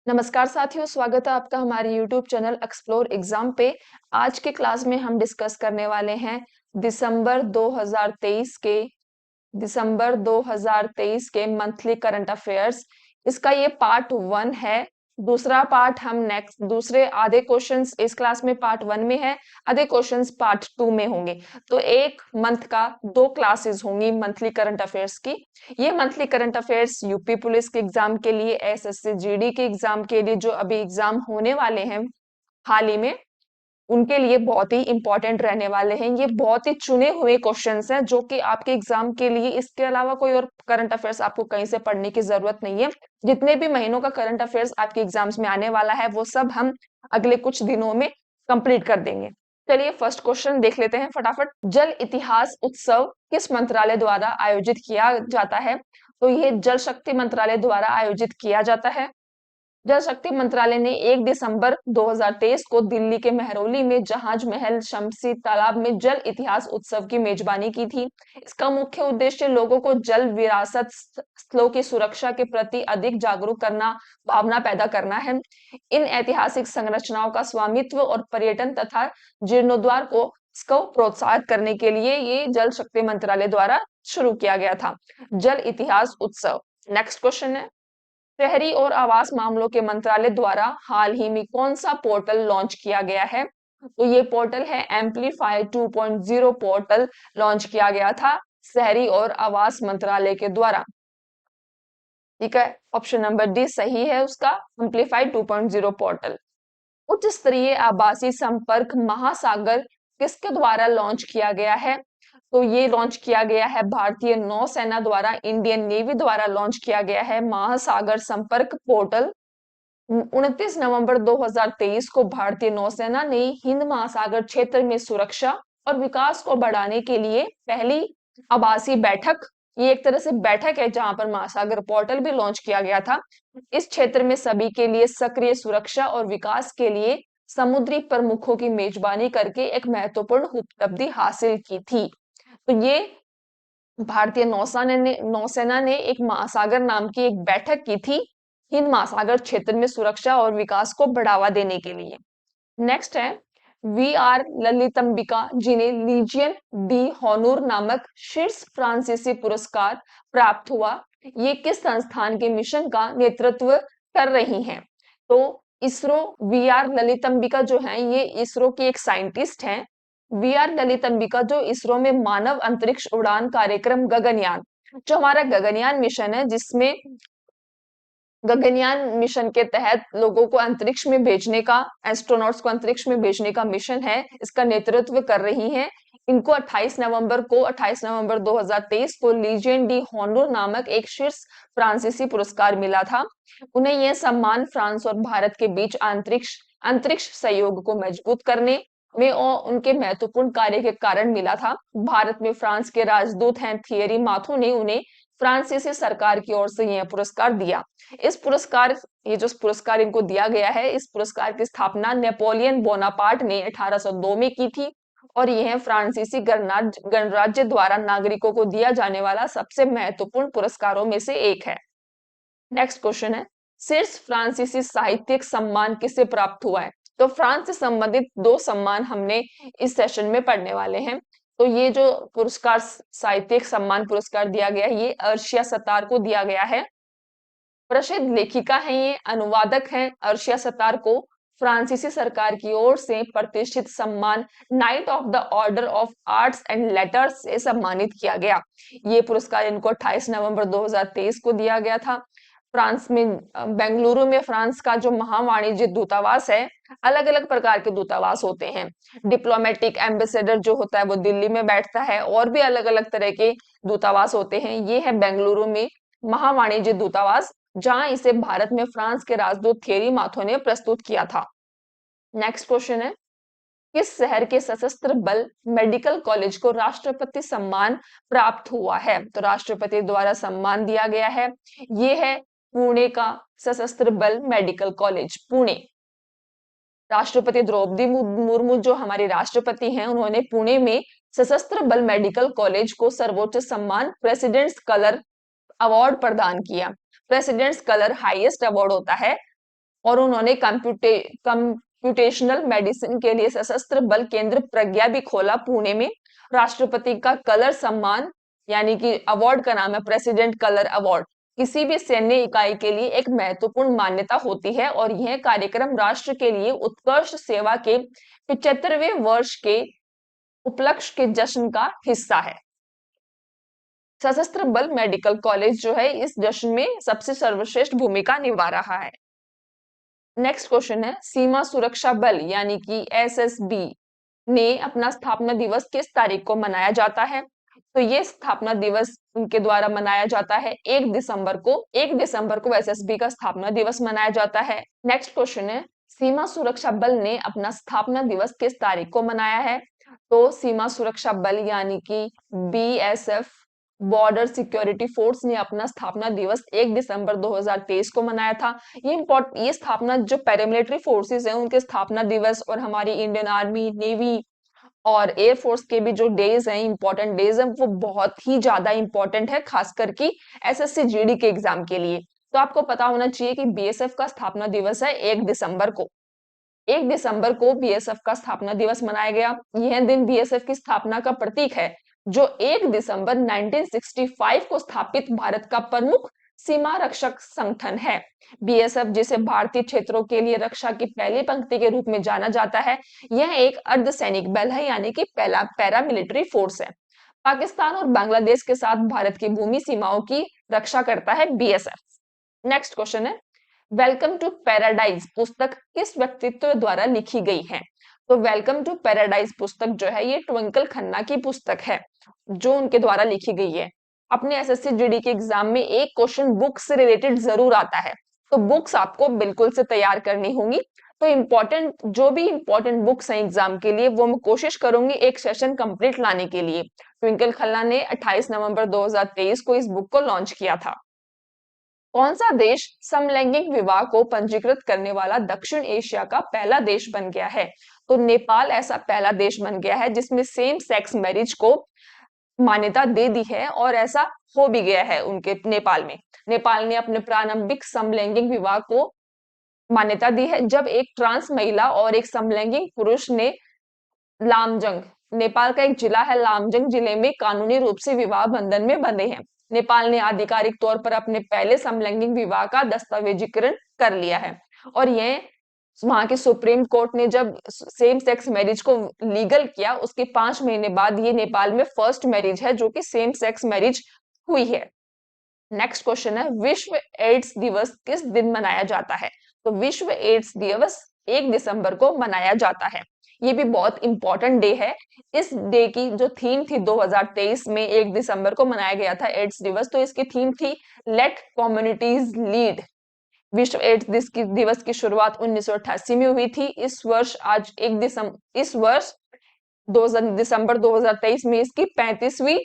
नमस्कार साथियों, स्वागत है आपका हमारे YouTube चैनल एक्सप्लोर एग्जाम पे। आज के क्लास में हम डिस्कस करने वाले हैं दिसंबर 2023 के दिसंबर 2023 के मंथली करंट अफेयर्स। इसका ये पार्ट 1 है। दूसरा पार्ट हम नेक्स्ट दूसरे आधे क्वेश्चंस इस क्लास में पार्ट 1 में है, आधे क्वेश्चंस पार्ट 2 में होंगे। तो एक मंथ का 2 क्लासेस होंगी मंथली करंट अफेयर्स की। ये monthly current affairs UP police के एग्जाम के लिए, एसएससी जीडी के एग्जाम के लिए, जो अभी एग्जाम होने वाले हैं हाल ही में, उनके लिए बहुत ही इंपॉर्टेंट रहने वाले हैं। ये बहुत ही चुने हुए क्वेश्चंस हैं जो कि आपके एग्जाम के लिए, इसके अलावा कोई और करंट अफेयर्स आपको कहीं से पढ़ने की जरूरत नहीं है। जितने भी महीनों का करंट अफेयर्स आपके एग्जाम्स में आने वाला है वो सब हम अगले कुछ दिनों में कंप्लीट कर देंगे। चलिए फर्स्ट क्वेश्चन देख लेते हैं फटाफट। जल इतिहास उत्सव किस मंत्रालय द्वारा आयोजित किया जाता है? तो ये जल शक्ति मंत्रालय द्वारा आयोजित किया जाता है। जल शक्ति मंत्रालय ने 1 दिसंबर 2023 को दिल्ली के मेहरौली में जहाज महल शमसी तालाब में जल इतिहास उत्सव की मेजबानी की थी। इसका मुख्य उद्देश्य लोगों को जल विरासत स्थलों की सुरक्षा के प्रति अधिक जागरूक करना, भावना पैदा करना है। इन ऐतिहासिक संरचनाओं का स्वामित्व और पर्यटन तथा जीर्णोद्धार को प्रोत्साहित करने के लिए ये जल शक्ति मंत्रालय द्वारा शुरू किया गया था। जल इतिहास उत्सव। नेक्स्ट क्वेश्चन है, शहरी और आवास मामलों के मंत्रालय द्वारा हाल ही में कौन सा पोर्टल लॉन्च किया गया है? तो ये पोर्टल है एम्पलीफाई 2.0 पोर्टल लॉन्च किया गया था शहरी और आवास मंत्रालय के द्वारा। ठीक है, ऑप्शन नंबर डी सही है उसका, एम्पलीफाई 2.0 पोर्टल। उच्च स्तरीय आभासी संपर्क महासागर किसके द्वारा लॉन्च किया गया है? तो ये लॉन्च किया गया है भारतीय नौसेना द्वारा, इंडियन नेवी द्वारा लॉन्च किया गया है महासागर संपर्क पोर्टल। 29 नवंबर 2023 को भारतीय नौसेना ने हिंद महासागर क्षेत्र में सुरक्षा और विकास को बढ़ाने के लिए पहली आभासी बैठक, ये एक तरह से बैठक है जहां पर महासागर पोर्टल भी लॉन्च किया गया था, इस क्षेत्र में सभी के लिए सक्रिय सुरक्षा और विकास के लिए समुद्री प्रमुखों की मेजबानी करके एक महत्वपूर्ण उपलब्धि हासिल की थी। तो ये भारतीय नौसेना ने एक महासागर नाम की एक बैठक की थी हिंद महासागर क्षेत्र में सुरक्षा और विकास को बढ़ावा देने के लिए। नेक्स्ट है, वी आर ललितंबिका जिन्हें लीजियन डी हॉनूर नामक शीर्ष फ्रांसीसी पुरस्कार प्राप्त हुआ, ये किस संस्थान के मिशन का नेतृत्व कर रही हैं? तो इसरो, वी आर ललितंबिका जो है ये इसरो की एक साइंटिस्ट हैं। वी आर ललितंबिका जो इसरो में मानव अंतरिक्ष उड़ान कार्यक्रम गगनयान, जो हमारा गगनयान मिशन है, जिसमें गगनयान मिशन के तहत लोगों को अंतरिक्ष में भेजने का, एस्ट्रोनॉट्स को अंतरिक्ष में भेजने का मिशन है, इसका नेतृत्व कर रही हैं। इनको 28 नवंबर 2023 को लीजियन डी हॉनूर नामक एक शीर्ष फ्रांसीसी पुरस्कार मिला था। उन्हें यह सम्मान फ्रांस और भारत के बीच अंतरिक्ष अंतरिक्ष सहयोग को मजबूत करने में और उनके महत्वपूर्ण कार्य के कारण मिला था। भारत में फ्रांस के राजदूत हैं थियरी माथो ने उन्हें फ्रांसीसी सरकार की ओर से यह पुरस्कार दिया। ये जो पुरस्कार इनको दिया गया है, इस पुरस्कार की स्थापना नेपोलियन बोनापार्ट ने 1802 में की थी और यह फ्रांसीसी गणराज्य द्वारा नागरिकों को दिया जाने वाला सबसे महत्वपूर्ण पुरस्कारों में से एक है। नेक्स्ट क्वेश्चन है, शीर्ष फ्रांसीसी साहित्यिक सम्मान किसे प्राप्त हुआ है? तो फ्रांस से संबंधित 2 सम्मान हमने इस सेशन में पढ़ने वाले हैं। तो ये जो पुरस्कार, साहित्यिक सम्मान पुरस्कार दिया गया है, ये अर्शिया सतार को दिया गया है। प्रसिद्ध लेखिका है, ये अनुवादक हैं। अर्शिया सतार को फ्रांसीसी सरकार की ओर से प्रतिष्ठित सम्मान night of the order of arts and letters से सम्मानित किया गया। ये पुरस्कार इनको 28 नवंबर 2023 को दिया गया था। फ्रांस में बेंगलुरु में फ्रांस का जो महावाणिज्य दूतावास है, अलग अलग प्रकार के दूतावास होते हैं। डिप्लोमेटिक एम्बेसडर जो होता है वो दिल्ली में बैठता है, और भी अलग अलग तरह के दूतावास होते हैं। ये है बेंगलुरु में महावाणिज्य दूतावास, जहां इसे भारत में फ्रांस के राजदूत थियरी माथो ने प्रस्तुत किया था। नेक्स्ट क्वेश्चन है, किस शहर के सशस्त्र बल मेडिकल कॉलेज को राष्ट्रपति सम्मान प्राप्त हुआ है? तो राष्ट्रपति द्वारा सम्मान दिया गया है। ये है पुणे का सशस्त्र बल मेडिकल कॉलेज, पुणे। राष्ट्रपति द्रौपदी मुर्मू जो हमारी राष्ट्रपति हैं, उन्होंने पुणे में सशस्त्र बल मेडिकल कॉलेज को सर्वोच्च सम्मान प्रेसिडेंट्स कलर अवार्ड प्रदान किया। प्रेसिडेंट्स कलर हाईएस्ट अवार्ड होता है और उन्होंने कंप्यूटेशनल मेडिसिन के लिए सशस्त्र बल केंद्र प्रज्ञा भी खोला पुणे में। राष्ट्रपति का कलर सम्मान यानी कि अवार्ड का नाम है प्रेसिडेंट कलर अवार्ड, किसी भी सैन्य इकाई के लिए एक महत्वपूर्ण मान्यता होती है और यह कार्यक्रम राष्ट्र के लिए उत्कृष्ट सेवा के 75वें वर्ष के उपलक्ष्य के जश्न का हिस्सा है। सशस्त्र बल मेडिकल कॉलेज जो है इस जश्न में सबसे सर्वश्रेष्ठ भूमिका निभा रहा है। नेक्स्ट क्वेश्चन है, सीमा सुरक्षा बल यानी कि एसएसबी ने अपना स्थापना दिवस किस तारीख को मनाया जाता है? तो ये स्थापना दिवस उनके द्वारा मनाया जाता है 1 दिसंबर को। 1 दिसंबर को एसएसबी का स्थापना दिवस मनाया जाता है। नेक्स्ट क्वेश्चन है, सीमा सुरक्षा बल ने अपना स्थापना दिवस किस तारीख को मनाया है? तो सीमा सुरक्षा बल यानी कि बीएसएफ बॉर्डर सिक्योरिटी फोर्स ने अपना स्थापना दिवस 1 दिसंबर 2023 को मनाया था। ये स्थापना जो पैरामिलिट्री फोर्सेस हैं उनके स्थापना दिवस और हमारी इंडियन आर्मी, नेवी और एयरफोर्स के भी जो डेज हैं, इंपॉर्टेंट डेज हैं, वो बहुत ही ज्यादा इंपॉर्टेंट है, खास करके एसएससी जीडी के एग्जाम के लिए। तो आपको पता होना चाहिए कि बीएसएफ का स्थापना दिवस है 1 दिसंबर को। 1 दिसंबर को बीएसएफ का स्थापना दिवस मनाया गया। यह दिन बीएसएफ की स्थापना का प्रतीक है, जो 1 दिसंबर 1965 को स्थापित भारत का प्रमुख सीमा रक्षक संगठन है। बीएसएफ, जिसे भारतीय क्षेत्रों के लिए रक्षा की पहली पंक्ति के रूप में जाना जाता है, यह एक अर्धसैनिक बल है यानी कि पहला पैरामिलिट्री फोर्स है। पाकिस्तान और बांग्लादेश के साथ भारत की भूमि सीमाओं की रक्षा करता है बीएसएफ। नेक्स्ट क्वेश्चन है, वेलकम टू पैराडाइज पुस्तक किस व्यक्तित्व द्वारा लिखी गई है? तो वेलकम टू पैराडाइज पुस्तक जो है ये ट्विंकल खन्ना की पुस्तक है, जो उनके द्वारा लिखी गई है। अपने एसएससी जीडी के एग्जाम में एक क्वेश्चन बुक से रिलेटेड जरूर आता है, तो बुक्स आपको बिल्कुल से तैयार करनी होंगी। तो इम्पोर्टेंट जो भी इम्पोर्टेंट बुक्स हैं एग्जाम के लिए वो मैं कोशिश करूंगी एक सेशन कंप्लीट लाने के लिए। ट्विंकल खन्ना ने 28 नवंबर 2023 को इस बुक को लॉन्च किया था। कौन सा देश समलैंगिक विवाह को पंजीकृत करने वाला दक्षिण एशिया का पहला देश बन गया है? तो नेपाल ऐसा पहला देश बन गया है जिसमें सेम सेक्स मैरिज को मान्यता दे दी है और ऐसा हो भी गया है उनके नेपाल में। नेपाल ने अपने प्रारंभिक समलैंगिक विवाह को मान्यता दी है जब एक ट्रांस महिला और एक समलैंगिक पुरुष ने लामजंग, नेपाल का एक जिला है, लामजंग जिले में कानूनी रूप से विवाह बंधन में बंधे हैं। नेपाल ने आधिकारिक तौर पर अपने पहले समलैंगिक विवाह का दस्तावेजीकरण कर लिया है और यह वहां के सुप्रीम कोर्ट ने जब सेम सेक्स मैरिज को लीगल किया उसके 5 महीने बाद ये नेपाल में फर्स्ट मैरिज है जो कि सेम सेक्स मैरिज हुई है। नेक्स्ट क्वेश्चन है, विश्व एड्स दिवस किस दिन मनाया जाता है? तो विश्व एड्स दिवस 1 दिसंबर को मनाया जाता है। ये भी बहुत इंपॉर्टेंट डे है। इस डे की जो थीम थी 2023 में 1 दिसंबर को मनाया गया था एड्स दिवस, तो इसकी थीम थी लेट कम्युनिटीज लीड। विश्व एड्स दिवस की शुरुआत 1988 में हुई थी। इस वर्ष 2 दिसंबर 2023 में इसकी 35वीं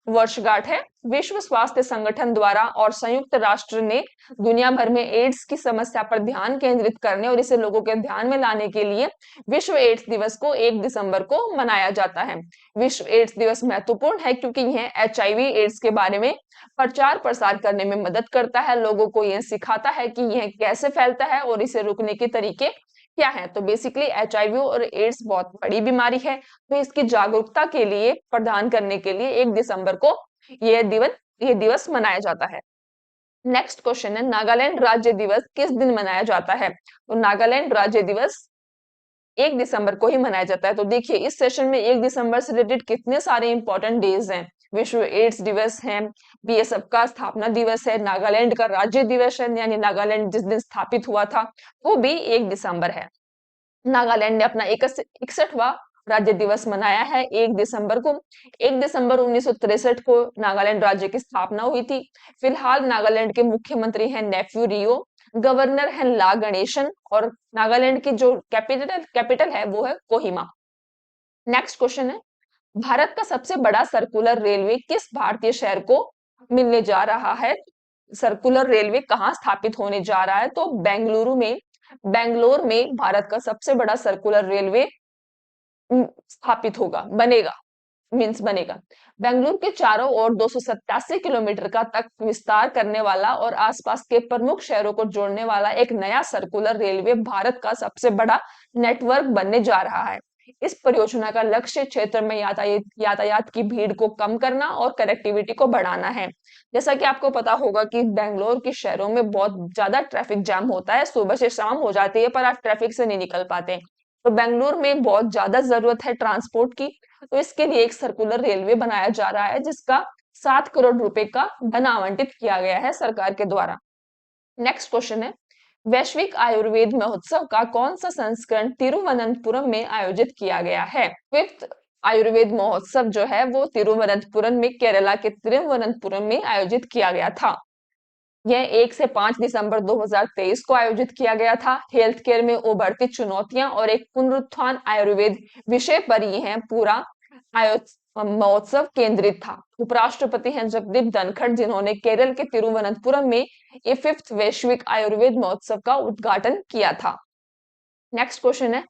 वर्षगांठ है। विश्व स्वास्थ्य संगठन द्वारा और संयुक्त राष्ट्र ने दुनिया भर में एड्स की समस्या पर ध्यान केंद्रित करने और इसे लोगों के ध्यान में लाने के लिए विश्व एड्स दिवस को 1 दिसंबर को मनाया जाता है। विश्व एड्स दिवस महत्वपूर्ण है क्योंकि यह एचआईवी एड्स के बारे में प्रचार प्रसार करने में मदद करता है, लोगों को यह सिखाता है कि यह कैसे फैलता है और इसे रोकने के तरीके क्या है। तो बेसिकली एचआईवी और एड्स बहुत बड़ी बीमारी है, तो इसकी जागरूकता के लिए प्रदान करने के लिए 1 दिसंबर को यह दिवस मनाया जाता है। नेक्स्ट क्वेश्चन है, नागालैंड राज्य दिवस किस दिन मनाया जाता है? तो नागालैंड राज्य दिवस 1 दिसंबर को ही मनाया जाता है। तो देखिए इस सेशन में 1 दिसंबर से रिलेटेड कितने सारे इंपॉर्टेंट डेज हैं। विश्व एड्स दिवस है, बीएसएफ का स्थापना दिवस है, नागालैंड का राज्य दिवस है यानी नागालैंड जिस दिन स्थापित हुआ था वो भी 1 दिसंबर है। नागालैंड ने अपना 61वां राज्य दिवस मनाया है 1 दिसंबर को। 1 दिसंबर 1963 को नागालैंड राज्य की स्थापना हुई थी। फिलहाल नागालैंड के मुख्यमंत्री हैं नेफ्यू रियो, गवर्नर है ला गणेशन और नागालैंड की जो कैपिटल है वो है कोहिमा। नेक्स्ट क्वेश्चन है, भारत का सबसे बड़ा सर्कुलर रेलवे किस भारतीय शहर को मिलने जा रहा है? सर्कुलर रेलवे कहाँ स्थापित होने जा रहा है? तो बेंगलोर में भारत का सबसे बड़ा सर्कुलर रेलवे स्थापित होगा, बनेगा। मीन्स बनेगा। बेंगलुरु के चारों ओर 287 किलोमीटर का तक विस्तार करने वाला और आसपास के प्रमुख शहरों को जोड़ने वाला एक नया सर्कुलर रेलवे भारत का सबसे बड़ा नेटवर्क बनने जा रहा है। इस परियोजना का लक्ष्य क्षेत्र में यातायात की भीड़ को कम करना और कनेक्टिविटी को बढ़ाना है। जैसा कि आपको पता होगा कि बेंगलोर के शहरों में बहुत ज्यादा ट्रैफिक जाम होता है, सुबह से शाम हो जाती है पर आप ट्रैफिक से नहीं निकल पाते। तो बेंगलुरु में बहुत ज्यादा जरूरत है ट्रांसपोर्ट की, तो इसके लिए एक सर्कुलर रेलवे बनाया जा रहा है जिसका 7 करोड़ रुपए का धन आवंटित किया गया है सरकार के द्वारा। नेक्स्ट क्वेश्चन है, वैश्विक आयुर्वेद महोत्सव का कौन सा संस्करण तिरुवनंतपुरम में आयोजित किया गया है? फिफ्थ आयुर्वेद महोत्सव जो है वो तिरुवनंतपुरम में, केरला के तिरुवनंतपुरम में आयोजित किया गया था। यह 1 से 5 दिसंबर 2023 को आयोजित किया गया था। हेल्थ केयर में उभरती चुनौतियां और एक पुनरुत्थान आयुर्वेद विषय पर यह पूरा महोत्सव केंद्रित था। उपराष्ट्रपति हैं जगदीप धनखड़, जिन्होंने केरल के तिरुवनंतपुरम में ये 5th वैश्विक आयुर्वेद महोत्सव का उद्घाटन किया था। नेक्स्ट क्वेश्चन है,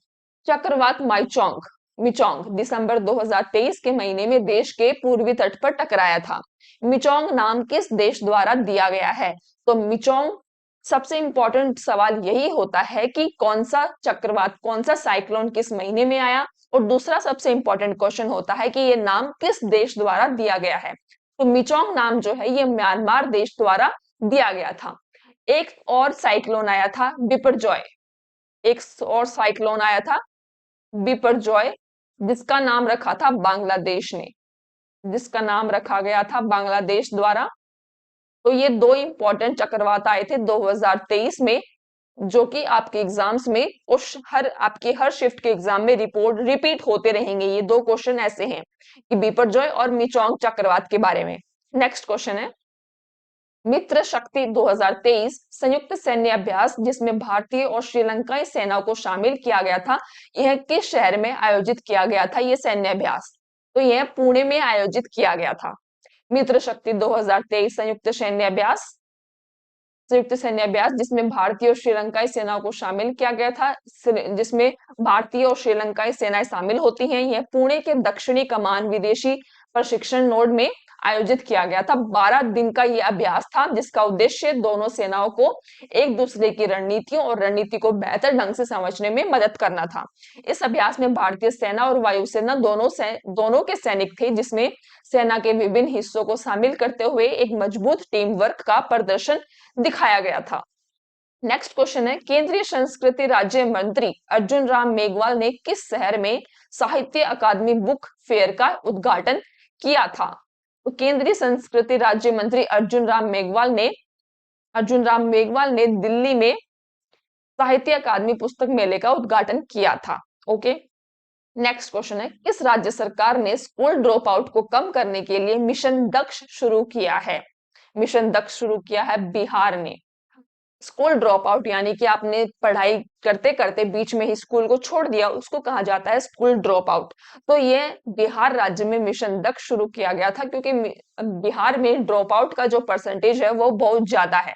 चक्रवात माईचोंग मिचोंग दिसंबर 2023 के महीने में देश के पूर्वी तट पर टकराया था। मिचोंग नाम किस देश द्वारा दिया गया है? तो मिचोंग, सबसे इंपॉर्टेंट सवाल यही होता है कि कौन सा चक्रवात, कौन सा साइक्लोन किस महीने में आया, और दूसरा सबसे इंपॉर्टेंट क्वेश्चन होता है कि ये नाम किस देश द्वारा दिया गया है। तो मिचोंग नाम जो है ये म्यांमार देश द्वारा दिया गया था। एक और साइक्लोन आया था बिपरजॉय, एक और साइक्लोन आया था बिपरजॉय, जिसका नाम रखा था बांग्लादेश ने, जिसका नाम रखा गया था बांग्लादेश द्वारा। तो ये दो इंपॉर्टेंट चक्रवात आए थे 2023 में, जो कि आपके एग्जाम्स में आपके हर शिफ्ट के एग्जाम में रिपोर्ट रिपीट होते रहेंगे। ये दो क्वेश्चन ऐसे हैं कि बिपरजॉय और मिचोंग चक्रवात के बारे में। नेक्स्ट क्वेश्चन है, मित्र शक्ति 2023 संयुक्त सैन्य अभ्यास जिसमें भारतीय और श्रीलंकाई सेना को शामिल किया गया था, यह किस शहर में आयोजित किया गया था? यह सैन्य अभ्यास तो यह पुणे में आयोजित किया गया था। मित्र शक्ति 2023 संयुक्त सैन्य अभ्यास जिसमें भारतीय और श्रीलंकाई सेनाओं को शामिल किया गया था, जिसमें भारतीय और श्रीलंकाई सेनाएं शामिल होती हैं, यह पुणे के दक्षिणी कमान विदेशी प्रशिक्षण नोड में आयोजित किया गया था। 12 दिन का यह अभ्यास था जिसका उद्देश्य दोनों सेनाओं को एक दूसरे की रणनीतियों और रणनीति को बेहतर ढंग से समझने में मदद करना था। इस अभ्यास में भारतीय सेना और वायुसेना दोनों के सैनिक थे, जिसमें सेना के विभिन्न हिस्सों को शामिल करते हुए एक मजबूत टीम वर्क का प्रदर्शन दिखाया गया था। नेक्स्ट क्वेश्चन है, केंद्रीय संस्कृति राज्य मंत्री अर्जुन राम मेघवाल ने किस शहर में साहित्य अकादमी बुक फेयर का उद्घाटन किया था? तो केंद्रीय संस्कृति राज्य मंत्री अर्जुन राम मेघवाल ने दिल्ली में साहित्य अकादमी पुस्तक मेले का उद्घाटन किया था। ओके, नेक्स्ट क्वेश्चन है, किस राज्य सरकार ने स्कूल ड्रॉप आउट को कम करने के लिए मिशन दक्ष शुरू किया है? मिशन दक्ष शुरू किया है बिहार ने। स्कूल ड्रॉप आउट यानी कि आपने पढ़ाई करते करते बीच में ही स्कूल को छोड़ दिया, उसको कहा जाता है स्कूल ड्रॉप आउट। तो ये बिहार राज्य में मिशन दक्ष शुरू किया गया था, क्योंकि बिहार में ड्रॉप आउट का जो परसेंटेज है वो बहुत ज्यादा है।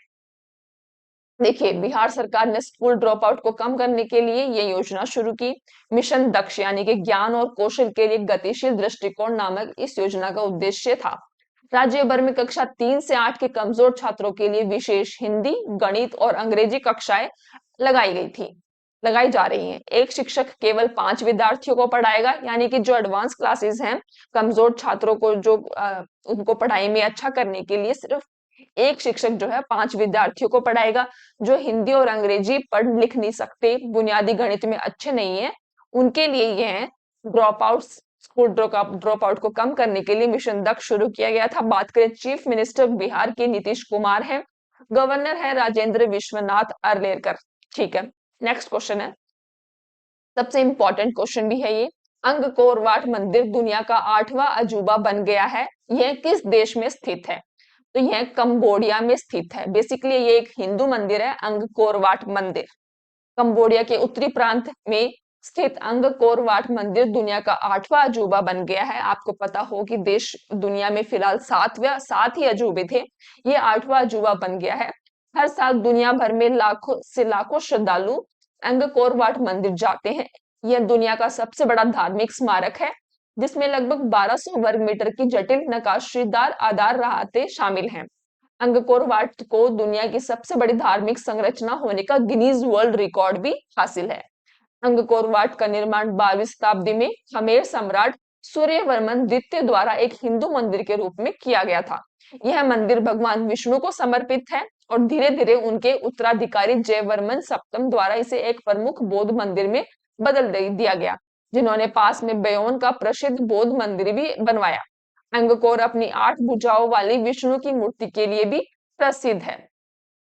देखिए, बिहार सरकार ने स्कूल ड्रॉप आउट को कम करने के लिए ये योजना शुरू की। मिशन दक्ष यानी कि ज्ञान और कौशल के लिए गतिशील दृष्टिकोण नामक इस योजना का उद्देश्य था। राज्य भर में कक्षा 3 से 8 के कमजोर छात्रों के लिए विशेष हिंदी, गणित और अंग्रेजी कक्षाएं लगाई जा रही हैं। एक शिक्षक केवल 5 विद्यार्थियों को पढ़ाएगा, यानी कि जो एडवांस क्लासेस हैं, कमजोर छात्रों को जो उनको पढ़ाई में अच्छा करने के लिए सिर्फ एक शिक्षक जो है 5 विद्यार्थियों को पढ़ाएगा। जो हिंदी और अंग्रेजी पढ़ लिख नहीं सकते, बुनियादी गणित में अच्छे नहीं है, उनके लिए यह drop out school drop out को कम करने के लिए मिशन दक्ष शुरू किया गया था। बात करें चीफ मिनिस्टर बिहार के नीतीश कुमार हैं, गवर्नर है राजेंद्र विश्वनाथ अर्लेकर। ठीक है, नेक्स्ट क्वेश्चन है, सबसे इंपॉर्टेंट क्वेश्चन भी है ये, अंगकोर वाट मंदिर दुनिया का 8वां अजूबा बन गया है, यह किस देश में स्थित है? तो यह कंबोडिया में स्थित है। बेसिकली ये एक हिंदू मंदिर है, अंगकोर वाट मंदिर। कंबोडिया के उत्तरी प्रांत में स्थित अंगकोर वाट मंदिर दुनिया का 8वां अजूबा बन गया है। आपको पता हो कि देश दुनिया में फिलहाल 7 ही अजूबे थे, ये 8वां अजूबा बन गया है। हर साल दुनिया भर में लाखों श्रद्धालु अंगकोर वाट मंदिर जाते हैं। यह दुनिया का सबसे बड़ा धार्मिक स्मारक है जिसमें लगभग 1200 वर्ग मीटर की जटिल नक्काशीदार आधार राहतें शामिल हैं। अंगकोर वाट को दुनिया की सबसे बड़ी धार्मिक संरचना होने का गिनीज वर्ल्ड रिकॉर्ड भी हासिल है। अंगकोर वाट का निर्माण 12वीं शताब्दी में खमेर सम्राट सूर्यवर्मन द्वितीय द्वारा एक हिंदू मंदिर के रूप में किया गया था। यह मंदिर भगवान विष्णु को समर्पित है और धीरे धीरे उनके उत्तराधिकारी जयवर्मन सप्तम द्वारा इसे एक प्रमुख बौद्ध मंदिर में दिया गया, जिन्होंने पास में बेयोन का प्रसिद्ध बौद्ध मंदिर भी बनवाया। अंगकोर अपनी 8 भुजाओं वाली विष्णु की मूर्ति के लिए भी प्रसिद्ध है।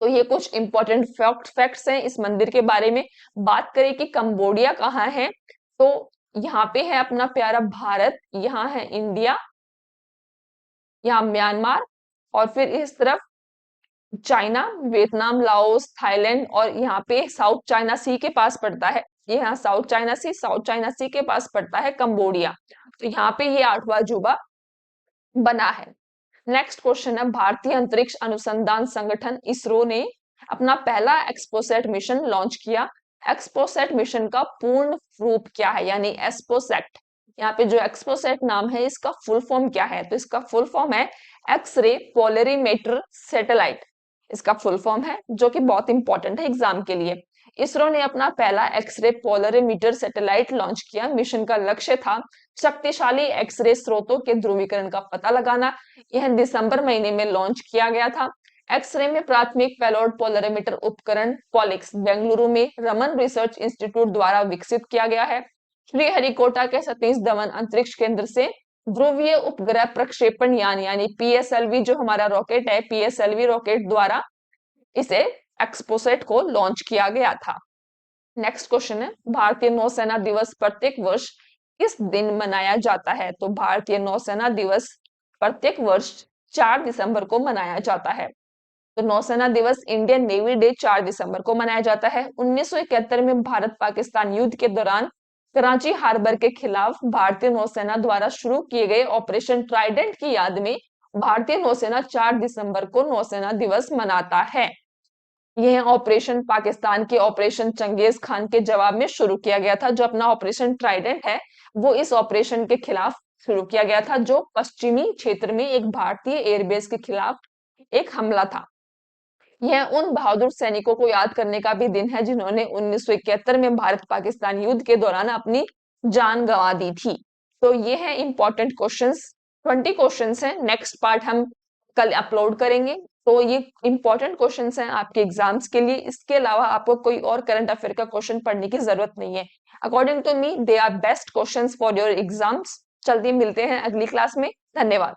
तो ये कुछ इंपॉर्टेंट फैक्ट्स हैं इस मंदिर के बारे में। बात करें कि कंबोडिया कहाँ है, तो यहाँ पे है अपना प्यारा भारत, यहाँ है इंडिया, यहाँ म्यांमार, और फिर इस तरफ चाइना, वियतनाम, लाओस, थाईलैंड, और यहाँ पे साउथ चाइना सी के पास पड़ता है। ये यहाँ साउथ चाइना सी के पास पड़ता है कंबोडिया। तो यहाँ पे ये 8वां अजूबा बना है। नेक्स्ट क्वेश्चन है, भारतीय अंतरिक्ष अनुसंधान संगठन इसरो ने अपना पहला एक्सपोसैट मिशन लॉन्च किया। एक्सपोसैट मिशन का पूर्ण रूप क्या है, यानी एस्पोसैट। यहाँ पे जो एक्सपोसैट नाम है इसका फुल फॉर्म क्या है, तो इसका फुल फॉर्म है एक्सरे पोलरीमीटर सैटेलाइट। इसका फुल फॉर्म है, जो कि बहुत इंपॉर्टेंट है एग्जाम के लिए। इसरो ने अपना पहला एक्सरे पोलरीमीटर सैटेलाइट लॉन्च किया। मिशन का लक्ष्य था शक्तिशाली एक्सरे स्रोतों के ध्रुवीकरण का पता लगाना। यह दिसंबर महीने में लॉन्च किया गया था। एक्सरे में प्राथमिक पेलोड पोलरीमीटर उपकरण पॉलिक्स बेंगलुरु में रमन रिसर्च इंस्टीट्यूट द्वारा विकसित किया गया है। श्रीहरिकोटा के सतीश धवन अंतरिक्ष केंद्र से ध्रुवीय उपग्रह प्रक्षेपण यान यानी पीएसएलवी, जो हमारा रॉकेट है, पीएसएलवी रॉकेट द्वारा इसे एक्सपोसैट को लॉन्च किया गया था। नेक्स्ट क्वेश्चन है, भारतीय नौसेना दिवस प्रत्येक वर्ष किस दिन मनाया जाता है, तो भारतीय नौसेना दिवस प्रत्येक वर्ष 4 दिसंबर को मनाया जाता है। तो नौसेना दिवस इंडियन नेवी डे 4 दिसंबर को मनाया जाता है। 1971 में भारत पाकिस्तान युद्ध के दौरान कराची हार्बर के खिलाफ भारतीय नौसेना द्वारा शुरू किए गए ऑपरेशन ट्राइडेंट की याद में भारतीय नौसेना 4 दिसंबर को नौसेना दिवस मनाता है। यह ऑपरेशन पाकिस्तान के ऑपरेशन चंगेज खान के जवाब में शुरू किया गया था। जो अपना ऑपरेशन ट्राइडेंट है वो इस ऑपरेशन के खिलाफ शुरू किया गया था, जो पश्चिमी क्षेत्र में एक भारतीय एयरबेस के खिलाफ एक हमला था। यह उन बहादुर सैनिकों को याद करने का भी दिन है जिन्होंने 1971 में भारत पाकिस्तान युद्ध के दौरान अपनी जान गंवा दी थी। तो ये है इंपॉर्टेंट क्वेश्चंस, 20 क्वेश्चंस हैं। नेक्स्ट पार्ट हम कल अपलोड करेंगे। तो ये इंपॉर्टेंट क्वेश्चंस हैं आपके एग्जाम्स के लिए। इसके अलावा आपको कोई और करंट अफेयर का क्वेश्चन पढ़ने की जरूरत नहीं है। According to me they are best questions for your exams. जल्दी मिलते हैं अगली क्लास में। धन्यवाद।